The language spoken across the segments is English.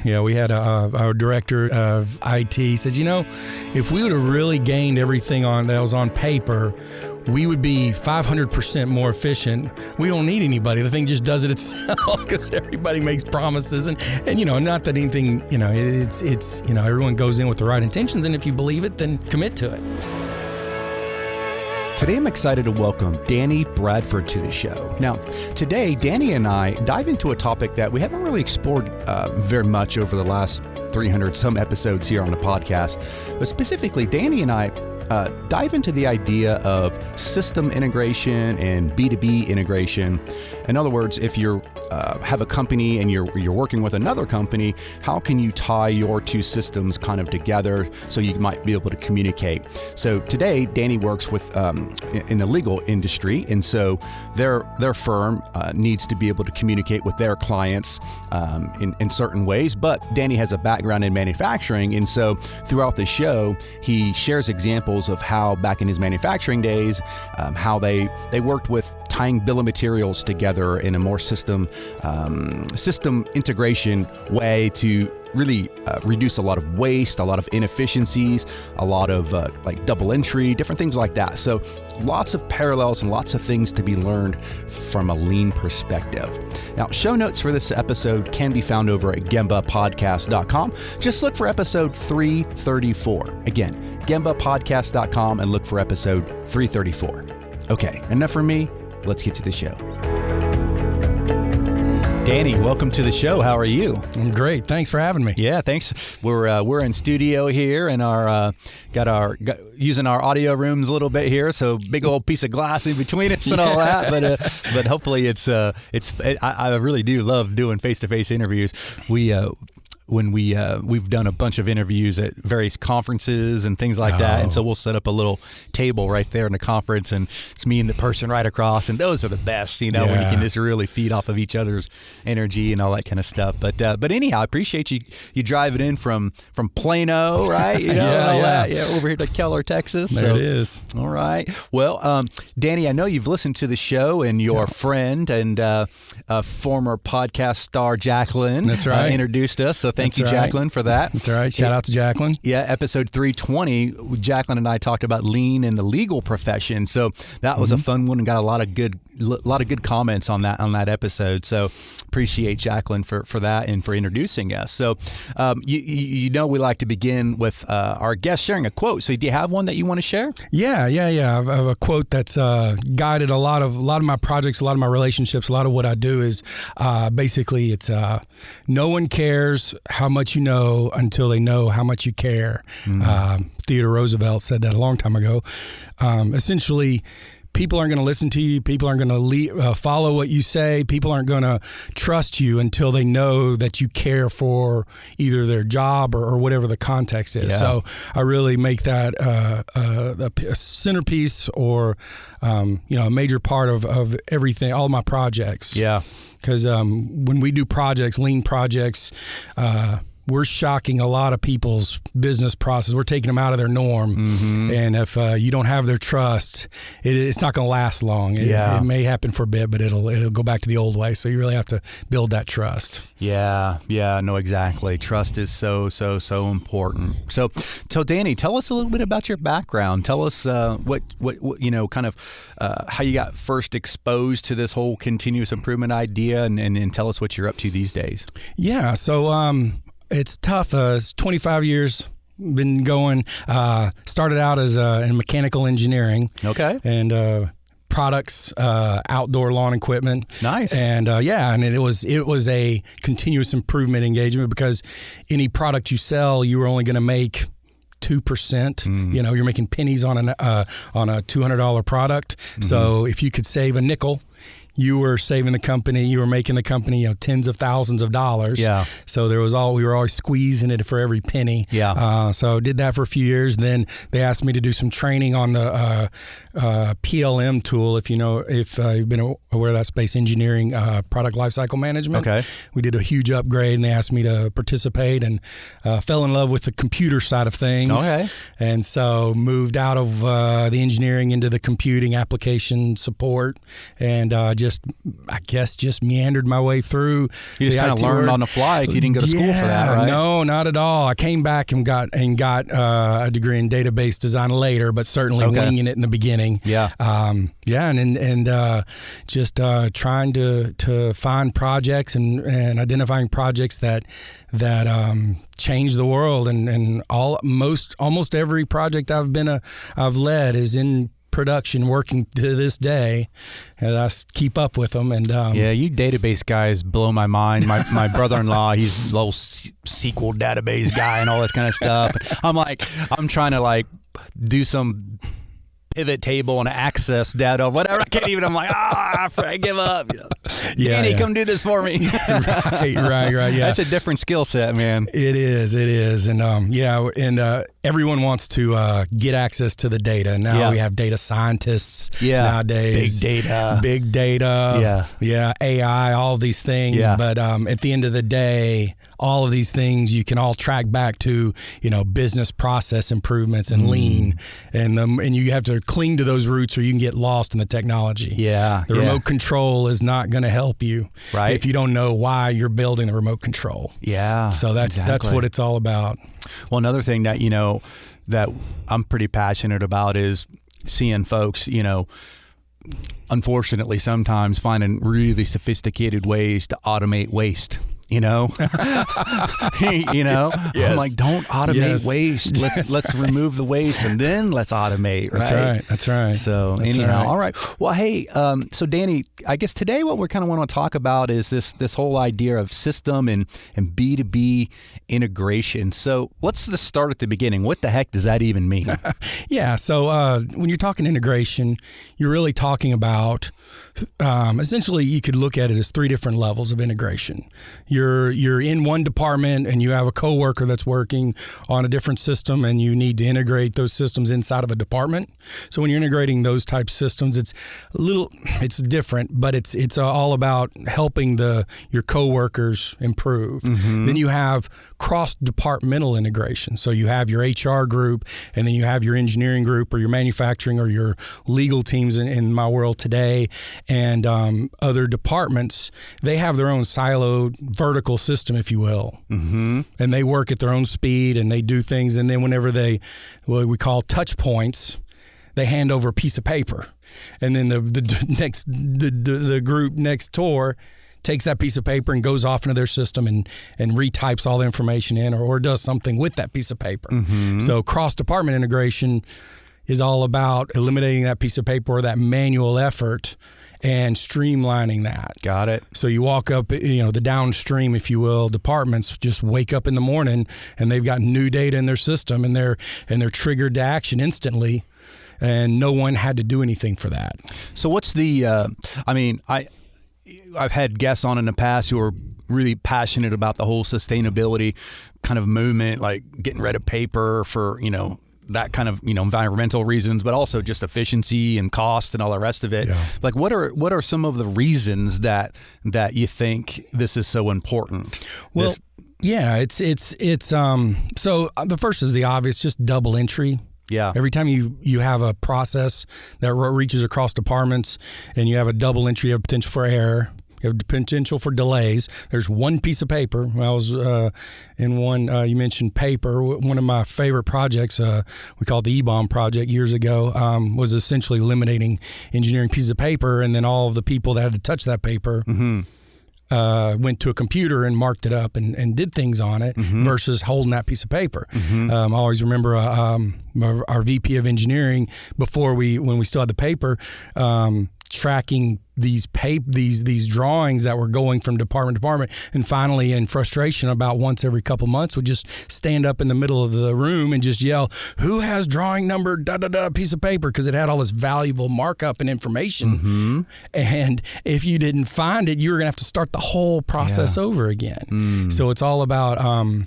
Yeah, we had our director of IT said, if we would have really gained everything that was on paper, we would be 500% more efficient. We don't need anybody. The thing just does it itself because everybody makes promises. And not that anything, it's everyone goes in with the right intentions. And if you believe it, then commit to it. Today, I'm excited to welcome Danny Bradford to the show. Now, today, Danny and I dive into a topic that we haven't really explored very much over the last 300 some episodes here on the podcast. But specifically, Danny and I dive into the idea of system integration and B2B integration. In other words, if you have a company and you're working with another company, how can you tie your two systems kind of together so you might be able to communicate? So today, Danny works with in the legal industry, and so their firm needs to be able to communicate with their clients in certain ways. But Danny has a background in manufacturing, and so throughout the show, he shares examples of how back in his manufacturing days, how they worked with tying bill of materials together in a more system integration way to really reduce a lot of waste, a lot of inefficiencies, a lot of like double entry, different things like that. So lots of parallels and lots of things to be learned from a lean perspective. Now, show notes for this episode can be found over at gembapodcast.com. Just look for episode 334. Again, gembapodcast.com and look for episode 334. Okay, enough from me. Let's get to the show. Danny, welcome to the show. How are you? I'm great. Thanks for having me. Yeah, thanks. We're in studio here and using our audio rooms a little bit here. So big old piece of glass in between us and all that. But hopefully I really do love doing face-to-face interviews. We've done a bunch of interviews at various conferences and things like that, and so we'll set up a little table right there in the conference, and it's me and the person right across, and those are the best, when you can just really feed off of each other's energy and all that kind of stuff. But anyhow, I appreciate you driving in from Plano, right? Over here to Keller, Texas. There it is. All right. Well, Danny, I know you've listened to the show, and your friend and former podcast star Jacqueline, that's right, introduced us. So thank you, Jacqueline, for that. That's all right. Shout out to Jacqueline. Yeah, episode 320, Jacqueline and I talked about lean in the legal profession. So that was a fun one and got a lot of good comments on that episode. So appreciate Jacqueline for that and for introducing us. So we like to begin with our guest sharing a quote. So do you have one that you want to share? Yeah. I have a quote that's guided a lot of my projects, a lot of my relationships, a lot of what I do is basically it's no one cares how much you know until they know how much you care. Theodore Roosevelt said that a long time ago. Essentially, people aren't going to listen to you. People aren't going to follow what you say. People aren't going to trust you until they know that you care for either their job or whatever the context is. Yeah. So I really make that a centerpiece or a major part of everything, all my projects. Yeah. Because when we do projects, lean projects, we're shocking a lot of people's business process. We're taking them out of their norm. And if you don't have their trust, it's not going to last long. It may happen for a bit, but it'll go back to the old way. So you really have to build that trust. Yeah, no, exactly. Trust is so important. So Danny, tell us a little bit about your background. Tell us what kind of how you got first exposed to this whole continuous improvement idea, and tell us what you're up to these days. Yeah, so it's tough. It's 25 years been going. Started out as in mechanical engineering. Okay. And products, outdoor lawn equipment. Nice. And and it was a continuous improvement engagement because any product you sell, you were only going to make 2%. You're making pennies on a $200 product. So if you could save a nickel, you were saving the company, you were making the company, tens of thousands of dollars. Yeah. So we were always squeezing it for every penny. Yeah. So did that for a few years. Then they asked me to do some training on the PLM tool. If you've been aware of that space, engineering, product lifecycle management. Okay. We did a huge upgrade, and they asked me to participate, and fell in love with the computer side of things. Okay. And so moved out of the engineering into the computing application support, and I guess just meandered my way through. You just kind of learned on the fly. You didn't go to school for that, right? No, not at all. I came back and got a degree in database design later, but certainly winging it in the beginning. Yeah. And just trying to find projects and identifying projects that change the world, and almost every project I've led is in production, working to this day, and I keep up with them. And you database guys blow my mind. My brother-in-law, he's a little SQL database guy and all this kind of stuff. I'm trying to do some pivot table and access data, whatever. I can't even. I'm like, I give up. Danny, come do this for me. right. Yeah, that's a different skill set, man. It is, and everyone wants to get access to the data. Now we have data scientists nowadays. Big data. AI, all these things. Yeah. But at the end of the day, all of these things you can all track back to, business process improvements and lean, and you have to cling to those roots, or you can get lost in the technology. The remote control is not going to help you, right, if you don't know why you're building the remote control. So that's what it's all about. Well, another thing that that I'm pretty passionate about is seeing folks, unfortunately sometimes finding really sophisticated ways to automate waste. Yes. I'm like, don't automate waste. Let's remove the waste and then let's automate. Right? That's right. So anyhow, all right. Well, hey, so Danny, I guess today what we kind of want to talk about is this whole idea of system and B2B integration. So let's just start at the beginning. What the heck does that even mean? So when you're talking integration, you're really talking about essentially, you could look at it as three different levels of integration. You're in one department and you have a coworker that's working on a different system, and you need to integrate those systems inside of a department. So when you're integrating those type systems, it's different, but it's all about helping your coworkers improve. Then you have cross-departmental integration. So you have your HR group, and then you have your engineering group, or your manufacturing, or your legal teams in my world today, and other departments. They have their own siloed vertical system, if you will, and they work at their own speed, and they do things. And then whenever what we call touch points, they hand over a piece of paper, and then the group next door takes that piece of paper and goes off into their system and retypes all the information in, or does something with that piece of paper. So cross-department integration is all about eliminating that piece of paper or that manual effort and streamlining that. Got it. So you walk up, the downstream, if you will, departments just wake up in the morning and they've got new data in their system, and they're triggered to action instantly, and no one had to do anything for that. So what's the? I've had guests on in the past who are really passionate about the whole sustainability kind of movement, like getting rid of paper for that kind of environmental reasons, but also just efficiency and cost and all the rest of it. Like what are some of the reasons that you think this is so important? Well, so the first is the obvious, just double entry. Every time you have a process that reaches across departments and you have a double entry, you have potential for error. You have potential for delays. There's one piece of paper. I was in one, you mentioned paper. One of my favorite projects, we called the E-Bomb project years ago, was essentially eliminating engineering pieces of paper, and then all of the people that had to touch that paper went to a computer and marked it up and did things on it versus holding that piece of paper. I always remember our VP of engineering, when we still had the paper, tracking these drawings that were going from department to department, and finally, in frustration, about once every couple months, would just stand up in the middle of the room and just yell, "Who has drawing number piece of paper?" Because it had all this valuable markup and information, and if you didn't find it, you were gonna have to start the whole process over again. So it's all about in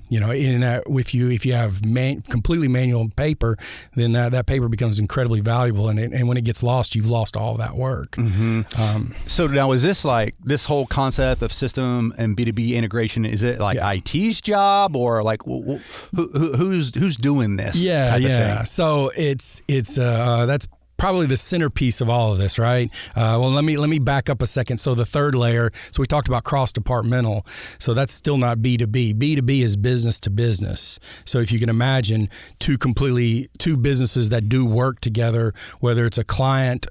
that, if you have completely manual paper, then that paper becomes incredibly valuable, and when it gets lost, you've lost all that work. So now, is this like this whole concept of system and B2B integration? Is it like IT's job, or like who's doing this? So it's that's probably the centerpiece of all of this, right? Well, let me back up a second. So the third layer, so we talked about cross-departmental. So that's still not B2B. B2B is business to business. So if you can imagine two businesses that do work together, whether it's a client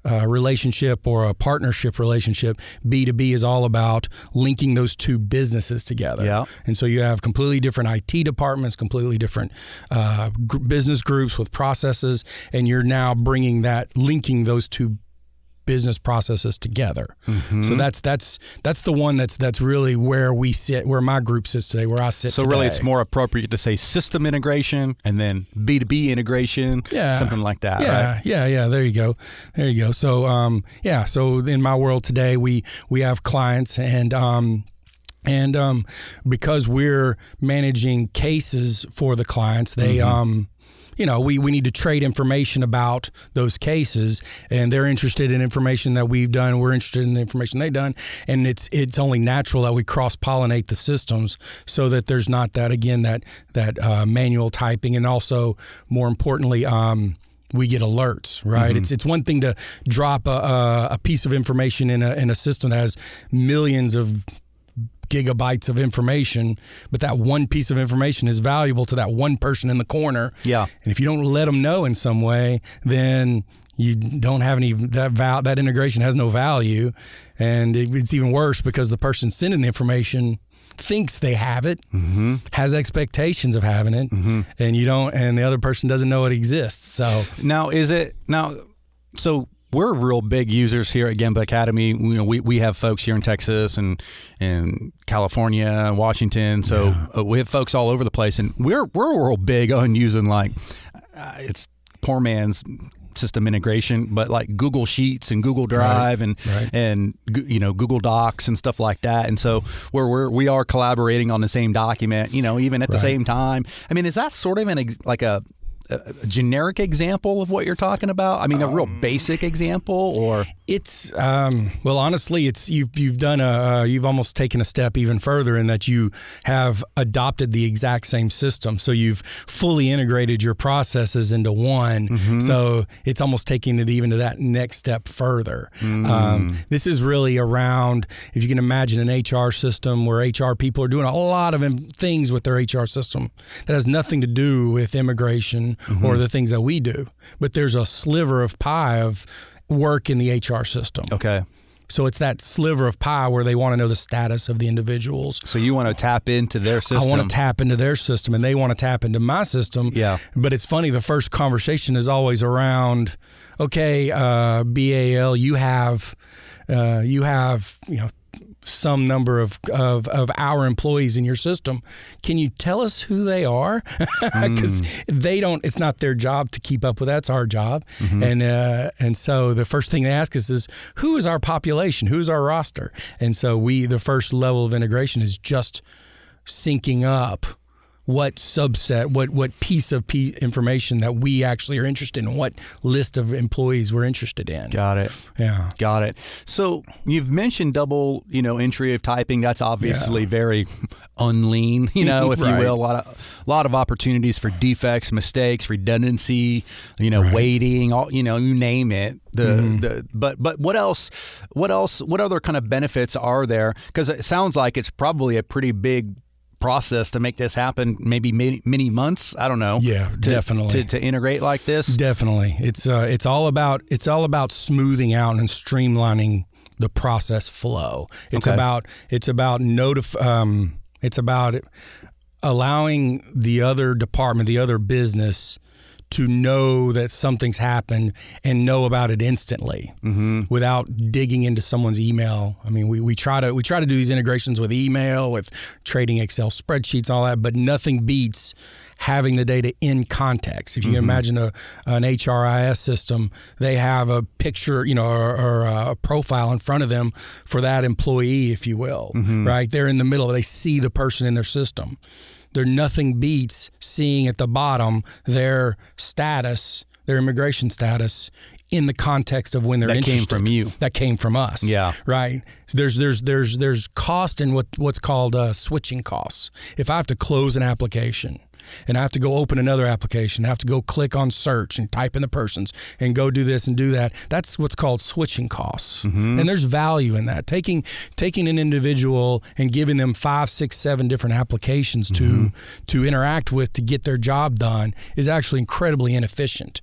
relationship or a partnership relationship, B2B is all about linking those two businesses together. Yeah. And so you have completely different IT departments, completely different business groups with processes, and you're now linking those two business processes together. Mm-hmm. So that's the one that's really where we sit, where my group sits today, where I sit so today. Really it's more appropriate to say system integration and then B2B integration, something like that, right? Yeah, there you go. So so in my world today we have clients and because we're managing cases for the clients, they we need to trade information about those cases, and they're interested in information that we've done. We're interested in the information they've done, and it's only natural that we cross-pollinate the systems so that there's not that manual typing, and also more importantly, we get alerts, right? Mm-hmm. It's one thing to drop a piece of information in a system that has millions of gigabytes of information, but that one piece of information is valuable to that one person in the corner. Yeah. And if you don't let them know in some way, then you don't have any, that integration has no value. And it's even worse because the person sending the information thinks they have it, mm-hmm. has expectations of having it, mm-hmm. and you don't, and the other person doesn't know it exists. So so we're real big users here at Gemba Academy. We have folks here in Texas and California, Washington. So we have folks all over the place, and we're real big on using it's poor man's system integration, but like Google Sheets and Google Drive and Google Docs and stuff like that. And so we are collaborating on the same document, even at the same time. I mean, is that sort of a generic example of what you're talking about? I mean, a real basic example, or it's honestly, it's you've done you've almost taken a step even further in that you have adopted the exact same system. So you've fully integrated your processes into one. Mm-hmm. So it's almost taking it even to that next step further. Mm. This is really around, if you can imagine an HR system where HR people are doing a lot of things with their HR system that has nothing to do with immigration. Mm-hmm. or the things that we do, but there's a sliver of pie of work in the HR system. Okay. So it's that sliver of pie where they want to know the status of the individuals. So you want to tap into their system. I want to tap into their system, and they want to tap into my system. Yeah. But it's funny, the first conversation is always around, okay, BAL, you have some number of our employees in your system. Can you tell us who they are? Because it's not their job to keep up with that. It's our job. Mm-hmm. And so the first thing they ask us is, who is our population? Who's our roster? And so the first level of integration is just syncing up what subset, what piece of information that we actually are interested in, what list of employees we're interested in. Got it. Yeah. Got it. So you've mentioned double, entry of typing. That's obviously very unlean, if you will. A lot of opportunities for defects, mistakes, redundancy, waiting, all, you name it. But what else? What other kind of benefits are there? Because it sounds like it's probably a pretty big process to make this happen, maybe many months. I don't know. Yeah, definitely. To integrate like this. Definitely. It's all about smoothing out and streamlining the process flow. It's about allowing the other department, the other business, to know that something's happened and know about it instantly, without digging into someone's email. I mean, we try to do these integrations with email, with trading Excel spreadsheets, all that, but nothing beats having the data in context. If you can imagine an HRIS system, they have a picture, or a profile in front of them for that employee, if you will, right? They're in the middle. They see the person in their system. Nothing beats seeing at the bottom their status, their immigration status, in the context of when they're interested. That came from you. That came from us. Yeah. Right. There's cost in what's called switching costs. If I have to close an application and I have to go open another application. I have to go click on search and type in the person's and go do this and do that. That's what's called switching costs. And there's value in that. Taking an individual and giving them 5, 6, 7 different applications to interact with to get their job done is actually incredibly inefficient.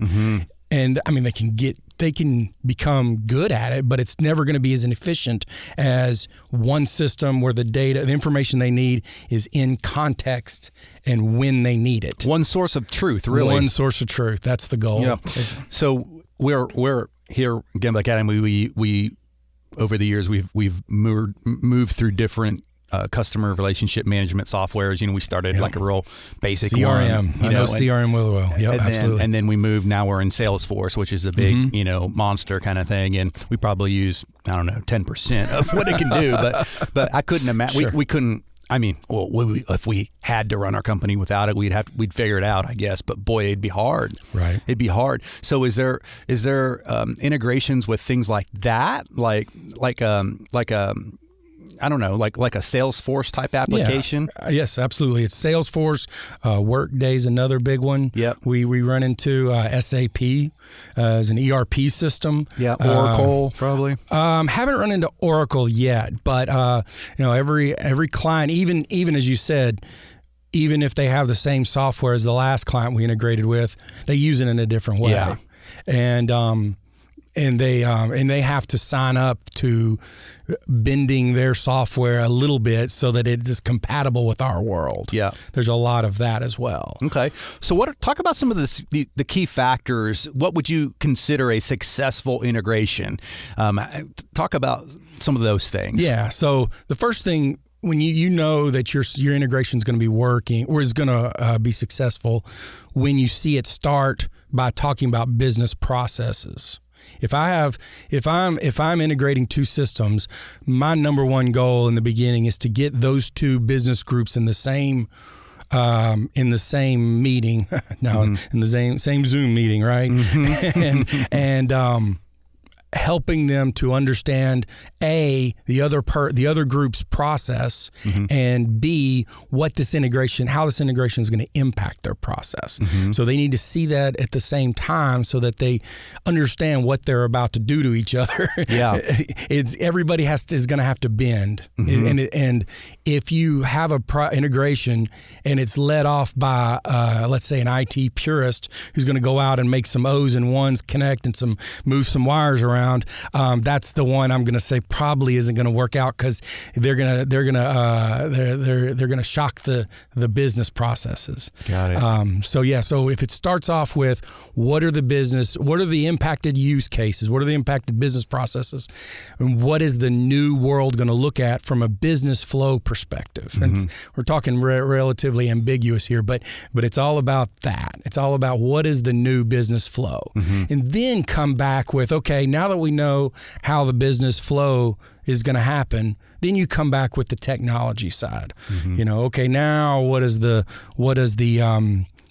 And I mean, they can become good at it, but it's never going to be as efficient as one system where the information they need is in context and when they need it. One source of truth, really. One source of truth. That's the goal. Yeah. So we're here again, like Adam. We over the years we've moved through different customer relationship management softwares. We started like a real basic CRM. one. I know CRM really well. Yep, absolutely. And then we moved. Now we're in Salesforce, which is a big, monster kind of thing. And we probably use 10% of what it can do. But I couldn't imagine. Sure. We couldn't. I mean, if we had to run our company without it, we'd figure it out, I guess. But boy, it'd be hard. Right. It'd be hard. So is there integrations with things like that, like I don't know, like a Salesforce type application? Yeah. Yes, absolutely. It's Salesforce. Workday's another big one. Yep. We run into SAP as an ERP system. Yeah. Oracle, probably. Haven't run into Oracle yet, but every client, even as you said, even if they have the same software as the last client we integrated with, they use it in a different way. Yeah. And they have to sign up to bending their software a little bit so that it is compatible with our world. Yeah, there's a lot of that as well. Okay, so talk about some of the key factors. What would you consider a successful integration? Talk about some of those things. Yeah. So the first thing, when you know that your integration is going to be working or is going to be successful, when you see it start by talking about business processes. If I'm integrating two systems, my number one goal in the beginning is to get those two business groups in the same meeting. In the same Zoom meeting, right? and helping them to understand A, the other group's process, and B, how this integration is going to impact their process. So they need to see that at the same time so that they understand what they're about to do to each other. Yeah. Everybody is going to have to bend. And if you have integration and it's led off by let's say an IT purist who's going to go out and make some O's and ones connect and move some wires around, that's the one I'm going to say probably isn't going to work out because they're going to shock the business processes. Got it. So if it starts off with what are the impacted use cases, what are the impacted business processes, and what is the new world going to look at from a business flow perspective? And we're talking relatively ambiguous here, but it's all about that. It's all about what is the new business flow, and then come back with, okay, now that we know how the business flow is going to happen, then you come back with the technology side. Okay, now what does the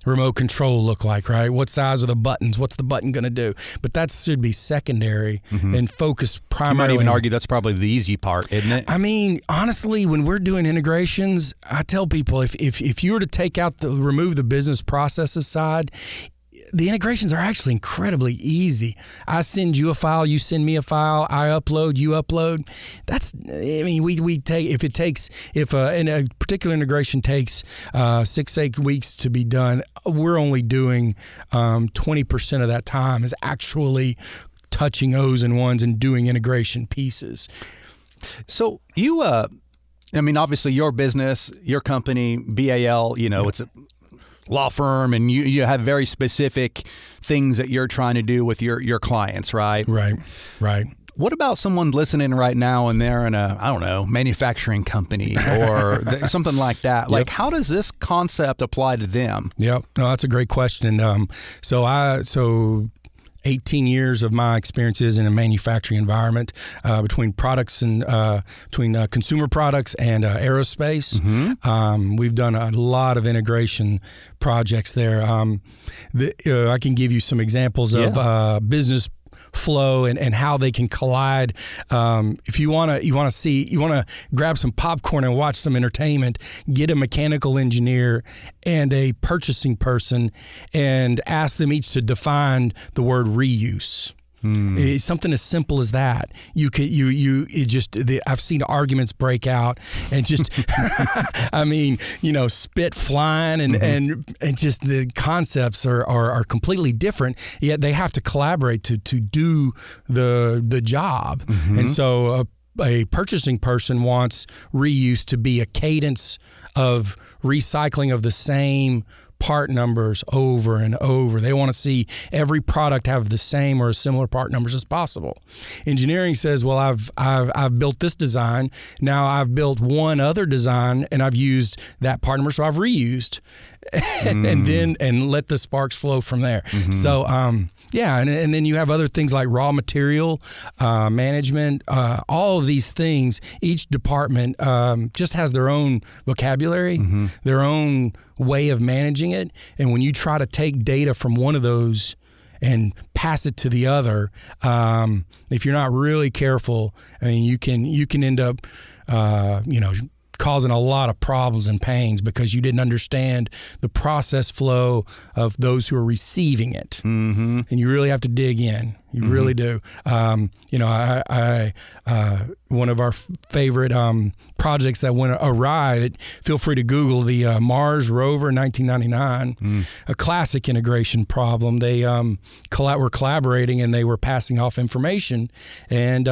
remote control look like, right? What size are the buttons? What's the button going to do? But that should be secondary and focus primarily. You might even argue that's probably the easy part, isn't it? I mean, honestly, when we're doing integrations, I tell people if you were to remove the business processes side, the integrations are actually incredibly easy. I send you a file, you send me a file, I upload, you upload. If a particular integration takes 6-8 weeks to be done, we're only doing 20% of that time is actually touching O's and ones and doing integration pieces. So you, obviously your business, your company, BAL, it's a law firm, and you have very specific things that you're trying to do with your clients, right? Right. What about someone listening right now and they're in a, manufacturing company or something like that? Like, how does this concept apply to them? Yep. No, that's a great question. So 18 years of my experiences in a manufacturing environment between products and between consumer products and aerospace. We've done a lot of integration projects there. I can give you some examples of business flow and how they can collide. If you want to grab some popcorn and watch some entertainment, get a mechanical engineer and a purchasing person and ask them each to define the word reuse. It's something as simple as that. I've seen arguments break out and just, I mean, spit flying and just the concepts are completely different, yet they have to collaborate to do the job. And so a purchasing person wants reuse to be a cadence of recycling of the same part numbers over and over. They want to see every product have the same or similar part numbers as possible. Engineering says, well, I've built this design. Now I've built one other design and I've used that part number, so I've reused and let the sparks flow from there. So and then you have other things like raw material management, all of these things. Each department just has their own vocabulary, their own way of managing it. And when you try to take data from one of those and pass it to the other, if you're not really careful, I mean, you can end up, causing a lot of problems and pains because you didn't understand the process flow of those who are receiving it. And you really have to dig in. You really do. One of our favorite projects that went awry, feel free to Google the Mars rover 1999, a classic integration problem. They were collaborating and they were passing off information, and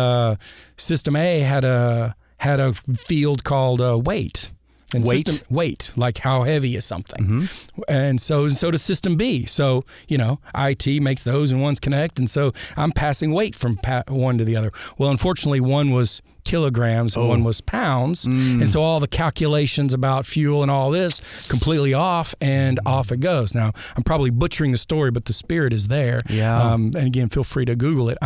System A had a field called weight. And weight, like how heavy is something. And so does System B. So, IT makes those and ones connect. And so I'm passing weight from one to the other. Well, unfortunately, one was kilograms and one was pounds. And so all the calculations about fuel and all this completely off, and off it goes. Now, I'm probably butchering the story, but the spirit is there. Yeah. And again, feel free to Google it.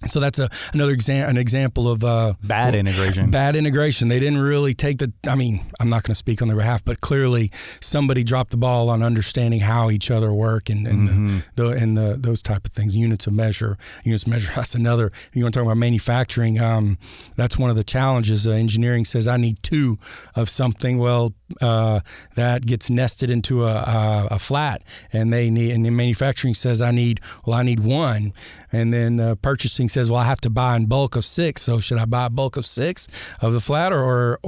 So that's another example of bad integration. Bad integration. They didn't really take I'm not going to speak on their behalf, but clearly somebody dropped the ball on understanding how each other work and those type of things. Units of measure. That's another. If you want to talk about manufacturing, that's one of the challenges. Engineering says I need 2 of something. Well, that gets nested into a flat, and manufacturing says I need 1, and then purchasing says, well, I have to buy in bulk of 6. So should I buy a bulk of 6 of the flat, or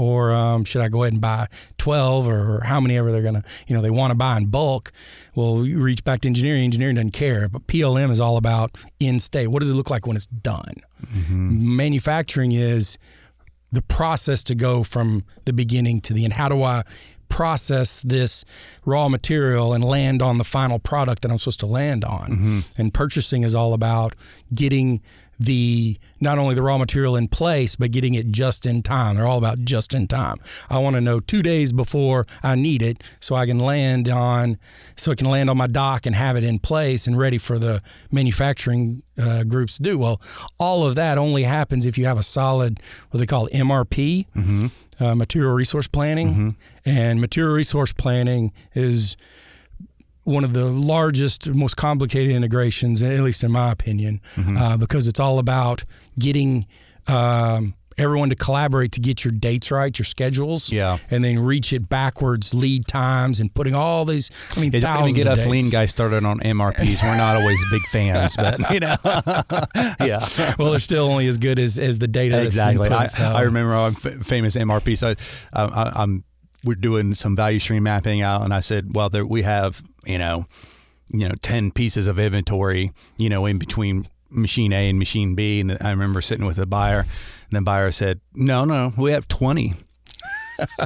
should I go ahead and buy 12, or how many ever they're gonna, they want to buy in bulk. Well, you reach back to engineering. Engineering doesn't care, but PLM is all about in state. What does it look like when it's done? Manufacturing is the process to go from the beginning to the end. How do I process this raw material and land on the final product that I'm supposed to land on? And purchasing is all about getting not only the raw material in place, but getting it just in time. They're all about just in time. I want to know 2 days before I need it so it can land on my dock and have it in place and ready for the manufacturing groups to do. Well, all of that only happens if you have a solid, what they call MRP, material resource planning. And material resource planning is one of the largest, most complicated integrations, at least in my opinion, because it's all about getting everyone to collaborate to get your dates right, your schedules, and then reach it backwards, lead times, and putting all these, thousands of dates. Get us lean guys started on MRPs. We're not always big fans, but Well, they're still only as good as the data. Exactly. That's input, I remember our famous MRP. So we're doing some value stream mapping out, and I said, well, we have 10 pieces of inventory, in between machine A and machine B. And I remember sitting with the buyer, and the buyer said, no, we have 20.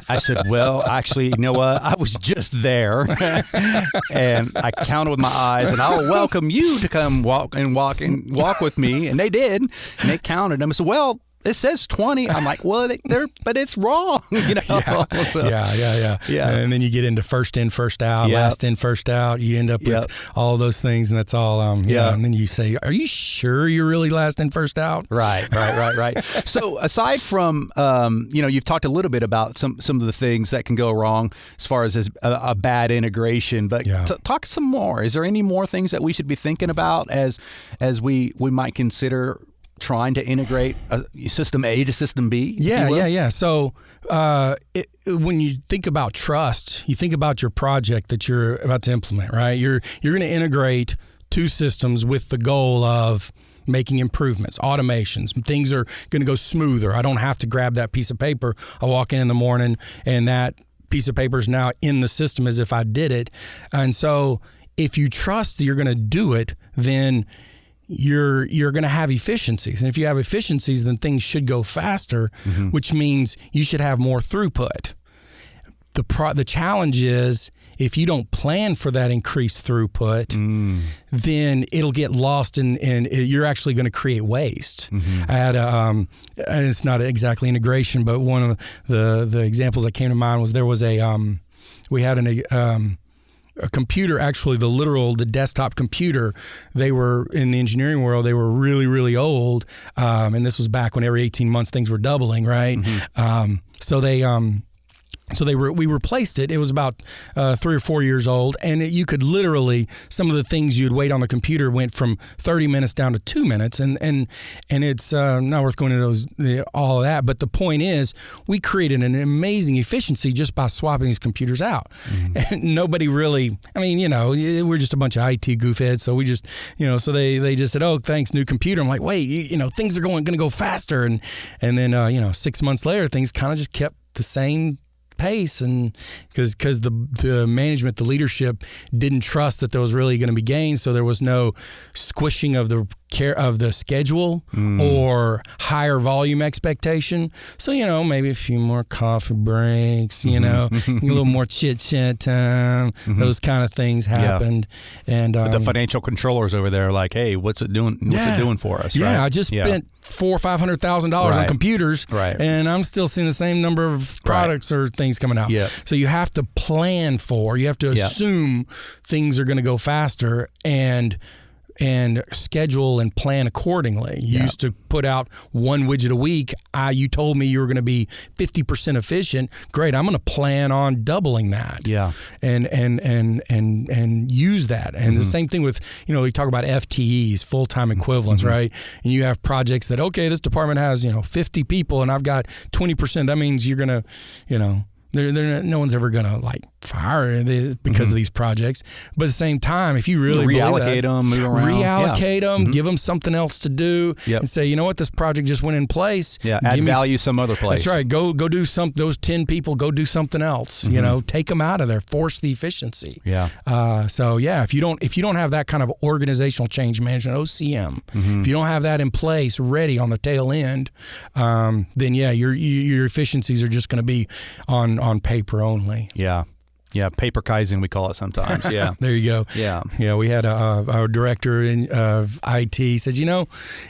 I said, well, actually, you know what? I was just there, and I counted with my eyes, and I'll welcome you to come walk with me. And they did, and they counted them. I said, well, it says 20. I'm like, well, but it's wrong. You know? Yeah. And then you get into first in, first out, last in, first out. You end up with all those things, and that's all. And then you say, are you sure you're really last in, first out? Right. So aside from, you've talked a little bit about some of the things that can go wrong as far as a bad integration, but talk some more. Is there any more things that we should be thinking about as we might consider trying to integrate system A to system B? Yeah. So when you think about trust, you think about your project that you're about to implement, right? You're going to integrate two systems with the goal of making improvements, automations. Things are going to go smoother. I don't have to grab that piece of paper. I walk in the morning and that piece of paper is now in the system as if I did it. And so if you trust that you're going to do it, then you're going to have efficiencies. And if you have efficiencies, then things should go faster, which means you should have more throughput. The challenge is if you don't plan for that increased throughput, then it'll get lost and you're actually going to create waste. I had and it's not exactly integration, but one of the examples that came to mind was there was we had a computer, actually the desktop computer. They were in the engineering world. They were really, really old. And this was back when every 18 months things were doubling, right? We replaced it. It was about 3 or 4 years old, and you could literally, some of the things you'd wait on the computer went from 30 minutes down to 2 minutes, and it's not worth going into all of that. But the point is, we created an amazing efficiency just by swapping these computers out. And nobody really, we're just a bunch of IT goofheads, so we just, so they just said, oh, thanks, new computer. I'm like, wait, things are going to go faster, and then 6 months later, things kind of just kept the same pace, and because the management, the leadership didn't trust that there was really going to be gains, so there was no squishing of the schedule or higher volume expectation. So maybe a few more coffee breaks, a little more chit chat time. Those kind of things happened, and but the financial controllers over there are like, hey, what's it doing? What's it doing for us? Yeah, right? I just spent $400,000 or $500,000 on computers, and I'm still seeing the same number of products or things coming out. So you have to plan for, you have to assume things are going to go faster and schedule and plan accordingly. You used to put out one widget a week. You told me you were going to be 50% efficient. Great, I'm going to plan on doubling that. And use that. And the same thing with, we talk about FTEs, full-time equivalents, right? And you have projects that, okay, this department has, 50 people and I've got 20%. That means you're going to, no one's ever going to fire because of these projects. But at the same time, if you really reallocate them, move around, give them something else to do, and say, you know what, this project just went in place. Add value some other place. That's right. Go do those 10 people, go do something else. Take them out of there. Force the efficiency. If you don't have that kind of organizational change management, OCM, if you don't have that in place, ready on the tail end, then your efficiencies are just going to be on paper only. Yeah, paper Kaizen, we call it sometimes. Yeah. There you go. Yeah, we had our director of IT said,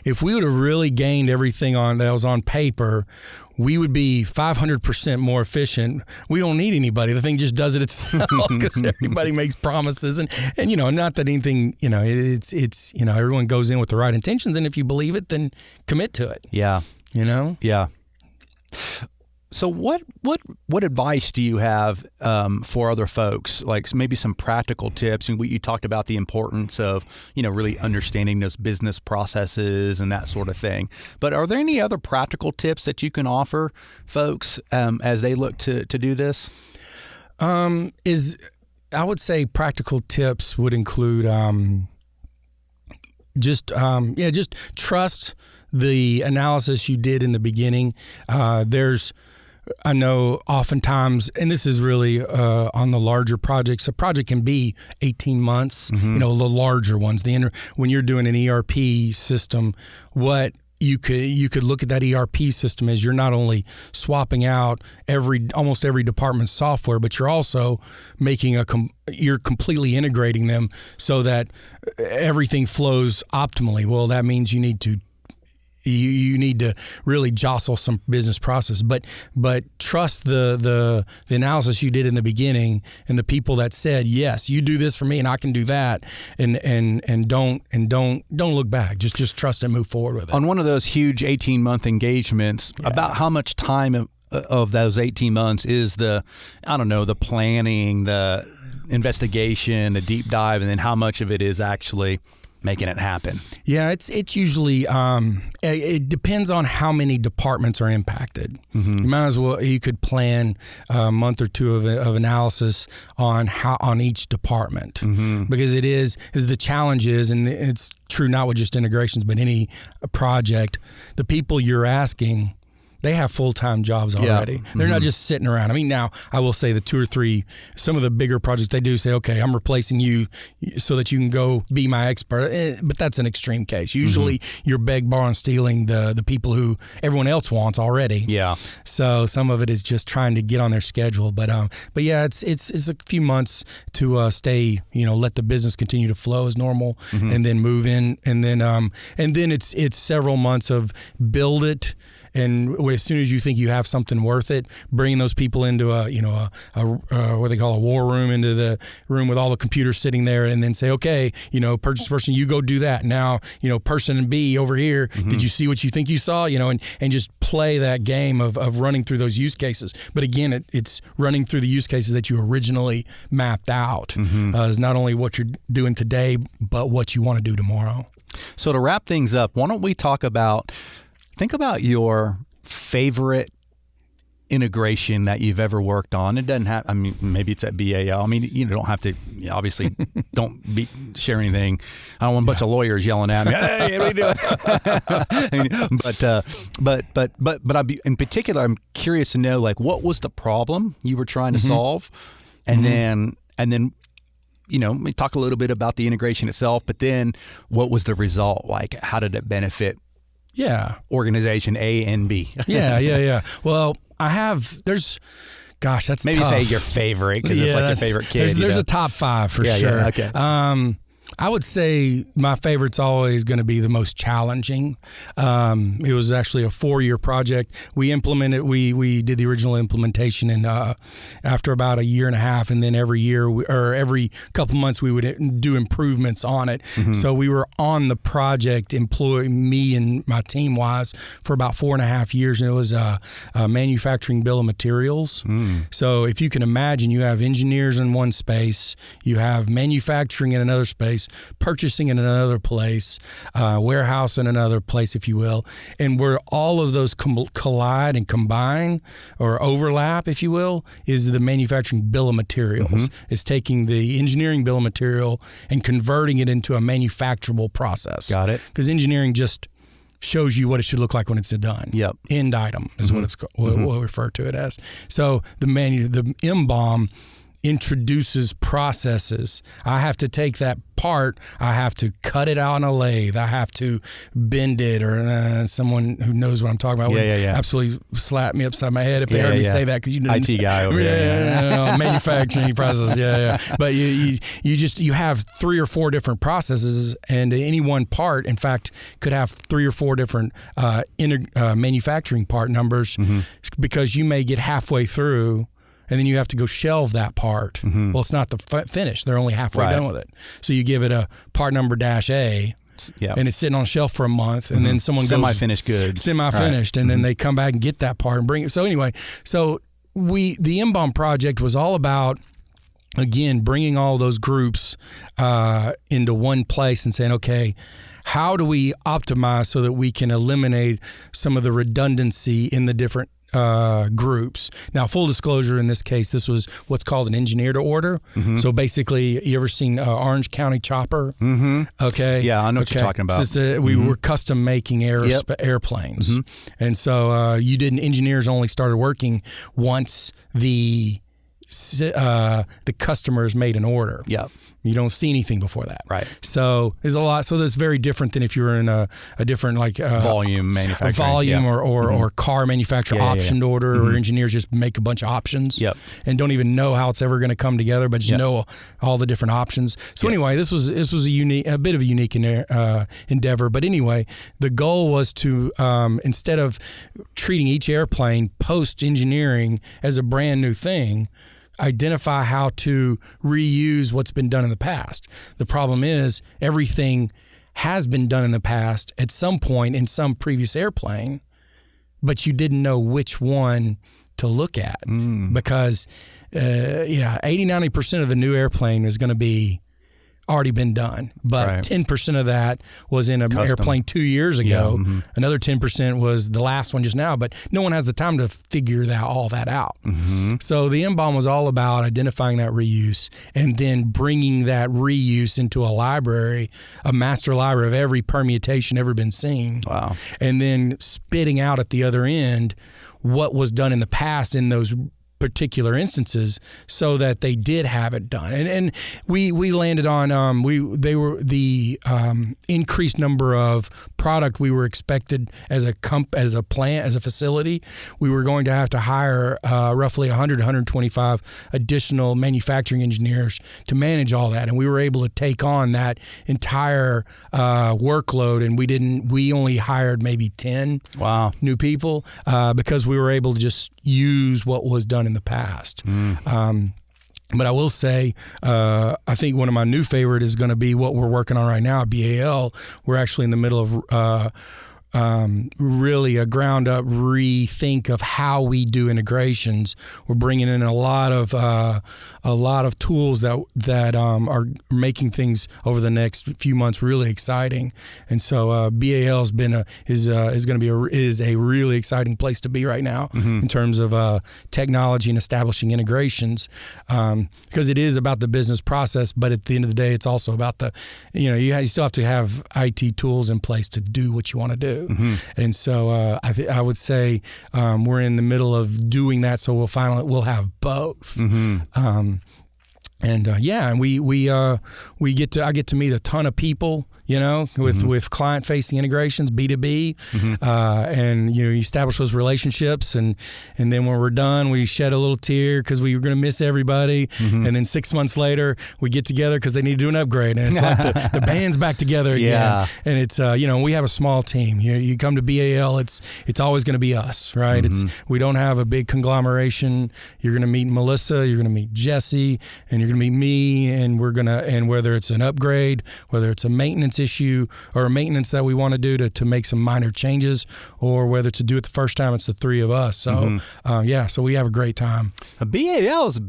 if we would have really gained everything that was on paper, we would be 500% more efficient. We don't need anybody. The thing just does it itself because everybody makes promises. And not that anything, it's everyone goes in with the right intentions. And if you believe it, then commit to it. Yeah. Yeah. So what advice do you have for other folks? Like maybe some practical tips. And you talked about the importance of really understanding those business processes and that sort of thing. But are there any other practical tips that you can offer folks as they look to do this? I would say practical tips would include just trust the analysis you did in the beginning. I know oftentimes, and this is really on the larger projects, a project can be 18 months, the larger ones. When you're doing an ERP system, what you could look at that ERP system as you're not only swapping out almost every department's software, but you're also making you're completely integrating them so that everything flows optimally. Well, that means you need to you need to really jostle some business process, but trust the analysis you did in the beginning and the people that said, yes, you do this for me and I can do that, and don't look back. Just trust and move forward with it. On one of those huge 18-month engagements, about how much time of those 18 months is the planning, the investigation, the deep dive, and then how much of it is actually making it happen? Yeah, it's usually it depends on how many departments are impacted. You might as well, you could plan a month or two of analysis on each department, because it is the challenge is, and it's true not with just integrations but any project, the people you're asking, they have full-time jobs already. Yeah. They're not just sitting around. I mean, now I will say the 2 or 3, some of the bigger projects they do say, okay, I'm replacing you so that you can go be my expert. But that's an extreme case. Usually you're beg, borrowing, stealing the people who everyone else wants already. Yeah. So some of it is just trying to get on their schedule. But yeah, it's a few months to stay, let the business continue to flow as normal, and then move in, and then it's several months of build it. And as soon as you think you have something worth it, bringing those people into a what they call a war room, into the room with all the computers sitting there, and then say, okay, purchase person, you go do that. Now, person B over here, did you see what you think you saw? And just play that game of running through those use cases. But again, it's running through the use cases that you originally mapped out. Is not only what you're doing today, but what you want to do tomorrow. So to wrap things up, why don't we think about your favorite integration that you've ever worked on. It doesn't have, maybe it's at BAL. You don't have to, obviously, don't share anything. I don't want a bunch of lawyers yelling at me, hey, what are you doing? But in particular, I'm curious to know, what was the problem you were trying to solve? And then, we talk a little bit about the integration itself, but then what was the result? How did it benefit organization A and B? Yeah. Well, that's maybe tough. Say your favorite, because it's your favorite kid. There's a top 5 for sure. Yeah, okay. I would say my favorite's always going to be the most challenging. It was actually a 4-year project. We implemented. We did the original implementation, and after about a year and a half, and then every year or every couple months we would do improvements on it. So we were on the project, me and my team for about 4.5 years, and it was a manufacturing bill of materials. So if you can imagine, you have engineers in one space, you have manufacturing in another space, purchasing in another place, warehouse in another place, if you will, and where all of those collide and combine or overlap, if you will, is the manufacturing bill of materials. It's taking the engineering bill of material and converting it into a manufacturable process. Got it. Because engineering just shows you what it should look like when it's done. Yep. End item is what it's what we refer to it as. So the MBOM introduces processes. I have to take that part, I have to cut it out on a lathe, I have to bend it, or someone who knows what I'm talking about would absolutely slap me upside my head if they heard me say that, because you didn't. IT guy over there. Manufacturing process, But you have 3 or 4 different processes, and any one part, in fact, could have 3 or 4 different manufacturing part numbers, because you may get halfway through and then you have to go shelve that part. Well, it's not the finish. They're only halfway done with it. So you give it a part number -A, and it's sitting on a shelf for a month, and then someone semi-finished goods. Semi-finished, and then they come back and get that part and bring it. So anyway, the MBOM project was all about, again, bringing all those groups into one place and saying, okay, how do we optimize so that we can eliminate some of the redundancy in the different groups. Now, full disclosure, in this case, this was what's called an engineer to order. So basically, you ever seen Orange County Chopper? Okay. Yeah, I know what you're talking about. We were custom making airplanes. And so engineers only started working once the customers made an order. You don't see anything before that. Right. So there's a lot. So that's very different than if you were in a different volume manufacturing. Or car manufacturer optioned order, or engineers just make a bunch of options and don't even know how it's ever going to come together, but just know all the different options. So anyway, this was a bit of a unique endeavor. But anyway, the goal was to instead of treating each airplane post engineering as a brand new thing, identify how to reuse what's been done in the past. The problem is everything has been done in the past at some point in some previous airplane, but you didn't know which one to look at because 80-90% of the new airplane is going to be already been done, but 10% of that was in an airplane 2 years ago. Another 10% was the last one just now, but no one has the time to figure all that out. So the M-Bomb was all about identifying that reuse and then bringing that reuse into a library, a master library of every permutation ever been seen. Wow. And then spitting out at the other end what was done in the past in those particular instances so that they did have it done. And we landed on they were the increased number of product we were expected as a plant, as a facility. We were going to have to hire roughly 125 additional manufacturing engineers to manage all that, and we were able to take on that entire workload, and we only hired maybe 10 new people because we were able to just use what was done in the past. But I will say, I think one of my new favorite is going to be what we're working on right now at BAL. We're actually in the middle of really a ground up rethink of how we do integrations. We're bringing in a lot of tools that are making things over the next few months really exciting. And so BAL has been is a really exciting place to be right now in terms of technology and establishing integrations, because it is about the business process, but at the end of the day, it's also about you still have to have IT tools in place to do what you want to do. And so I would say we're in the middle of doing that, so we'll have both. And I get to meet a ton of people, with client-facing integrations, B2B, and you establish those relationships, and then when we're done, we shed a little tear because we were going to miss everybody, and then 6 months later, we get together because they need to do an upgrade, and it's like the band's back together again, and it's we have a small team. You come to BAL, it's always going to be us, right? We don't have a big conglomeration. You're going to meet Melissa, you're going to meet Jesse, and you're going to meet me, and whether it's an upgrade, whether it's a maintenance issue or a maintenance that we want to do to make some minor changes, or whether to do it the first time, it's the three of us. So so we have a great time. BAL is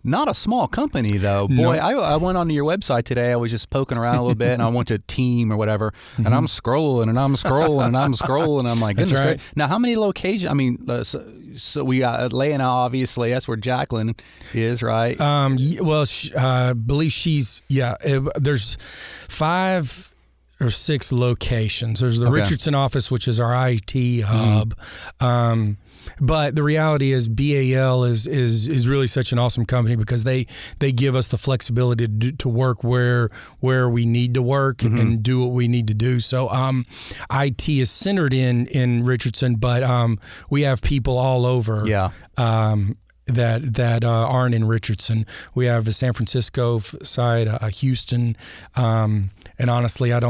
not a small company, though. Boy, I went onto your website today. I was just poking around a little bit, and I went to team or whatever, and I'm scrolling, and I'm scrolling, and I'm scrolling. And I'm like, goodness, right. Now, how many locations? I mean, so we got Atlanta, obviously. That's where Jacqueline is, right? I believe she's, there's 5 or 6 locations. There's the Richardson office, which is our IT hub. But the reality is BAL is really such an awesome company because they give us the flexibility to work where we need to work and do what we need to do. So IT is centered in Richardson, but we have people all over. That aren't in Richardson. We have the San Francisco side, Houston, and honestly, I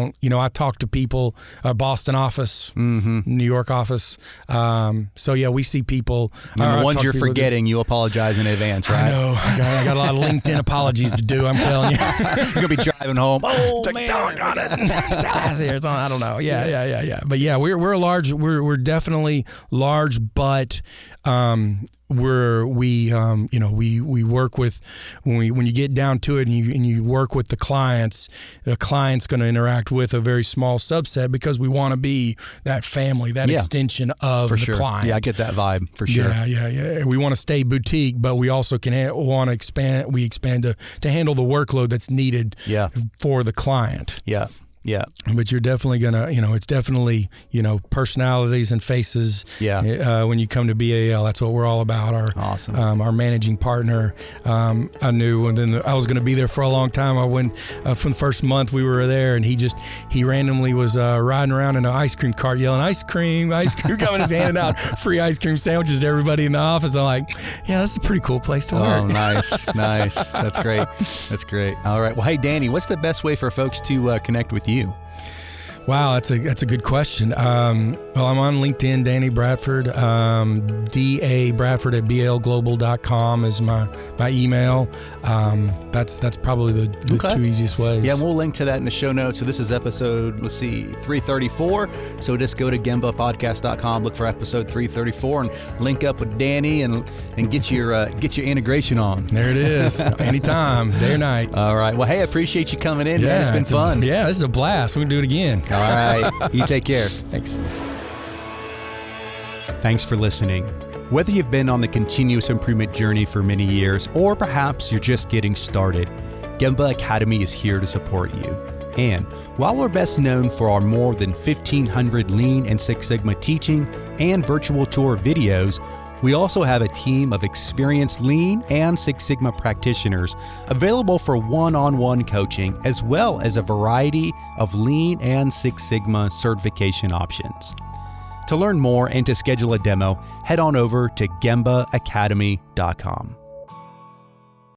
talk to people, Boston office, New York office. We see people. And the ones you're forgetting, you apologize in advance, right? I know. I got a lot of LinkedIn apologies to do, I'm telling you. You're going to be driving home. Oh, man. Got it. I don't know. Yeah. But yeah, we're definitely large, but we work with, when you get down to it and you work with the client's going to interact with a very small subset because we want to be that family, that extension of the client. Yeah, I get that vibe for sure. Yeah. We want to stay boutique, but we also want to expand. We expand to handle the workload that's needed for the client. Yeah. Yeah. But you're definitely going to, it's definitely, personalities and faces. Yeah. When you come to BAL, that's what we're all about. Awesome. Our managing partner, I knew, and then I was going to be there for a long time. I went from the first month we were there, and he randomly was riding around in an ice cream cart yelling, ice cream, coming, just handing out free ice cream sandwiches to everybody in the office. I'm like, yeah, this is a pretty cool place to work. Oh, nice. That's great. All right. Well, hey, Danny, what's the best way for folks to connect with you? Wow, that's a good question. Well, I'm on LinkedIn, Danny Bradford. D.A. Bradford at blglobal.com is my email. That's probably the two easiest ways. Yeah, we'll link to that in the show notes. So this is episode, 334. So just go to gembapodcast.com, look for episode 334, and link up with Danny and get your integration on. There it is. Anytime, day or night. All right. Well, hey, I appreciate you coming in, man. It's been fun. This is a blast. We're going to do it again. All right. You take care. Thanks. Thanks for listening. Whether you've been on the continuous improvement journey for many years, or perhaps you're just getting started, Gemba Academy is here to support you. And while we're best known for our more than 1,500 Lean and Six Sigma teaching and virtual tour videos, we also have a team of experienced Lean and Six Sigma practitioners available for one-on-one coaching, as well as a variety of Lean and Six Sigma certification options. To learn more and to schedule a demo, head on over to gembaacademy.com.